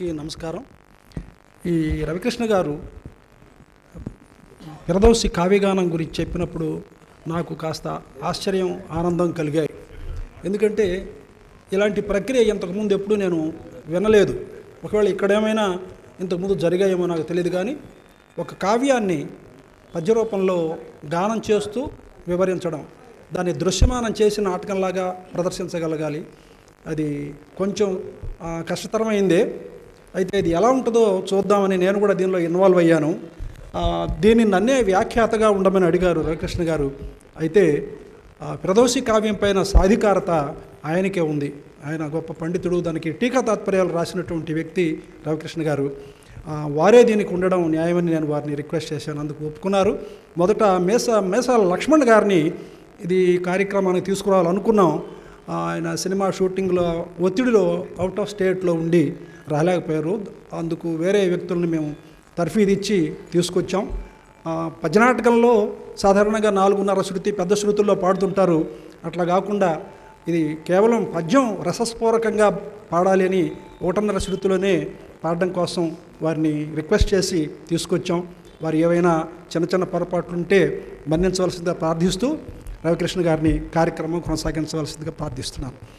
అందరికీ నమస్కారం. ఈ రవికృష్ణ గారు పిరదౌసి కావ్యగానం గురించి చెప్పినప్పుడు నాకు కాస్త ఆశ్చర్యం, ఆనందం కలిగాయి. ఎందుకంటే ఇలాంటి ప్రక్రియ ఇంతకుముందు ఎప్పుడూ నేను వినలేదు. ఒకవేళ ఇక్కడేమైనా ఇంతకుముందు జరిగాయేమో నాకు తెలియదు. కానీ ఒక కావ్యాన్ని పద్యరూపంలో గానం చేస్తూ వివరించడం, దాన్ని దృశ్యమానం చేసి నాటకంలాగా ప్రదర్శించగలగాలి. అది కొంచెం కష్టతరమైందే. అయితే ఇది ఎలా ఉంటుందో చూద్దామని నేను కూడా దీనిలో ఇన్వాల్వ్ అయ్యాను. దీన్ని నన్నే వ్యాఖ్యాతగా ఉండమని అడిగారు రవికృష్ణ గారు. అయితే పిరదౌసి కావ్యం పైన సాధికారత ఆయనకే ఉంది. ఆయన గొప్ప పండితుడు, దానికి టీకా తాత్పర్యాలు రాసినటువంటి వ్యక్తి రవికృష్ణ గారు. వారే దీనికి ఉండడం న్యాయమని నేను వారిని రిక్వెస్ట్ చేశాను. అందుకు ఒప్పుకున్నారు. మొదట మేసాల లక్ష్మణ్ గారిని ఇది కార్యక్రమానికి తీసుకురావాలనుకున్నాం. ఆయన సినిమా షూటింగ్లో ఒత్తిడిలో అవుట్ ఆఫ్ స్టేట్లో ఉండి రాలేకపోయారు. అందుకు వేరే వ్యక్తుల్ని మేము తర్ఫీదు ఇచ్చి తీసుకొచ్చాం. పద్యనాటకంలో సాధారణంగా 4:30 శృతి పెద్ద శృతుల్లో పాడుతుంటారు. అట్లా కాకుండా ఇది కేవలం పద్యం రసస్ఫూరకంగా పాడాలి అని 1:30 శృతిలోనే పాడడం కోసం వారిని రిక్వెస్ట్ చేసి తీసుకొచ్చాం. వారు ఏవైనా చిన్న చిన్న పొరపాట్లుంటే మన్నించవలసిందిగా ప్రార్థిస్తూ రవికృష్ణ గారిని కార్యక్రమం కొనసాగించవలసిందిగా ప్రార్థిస్తున్నాను.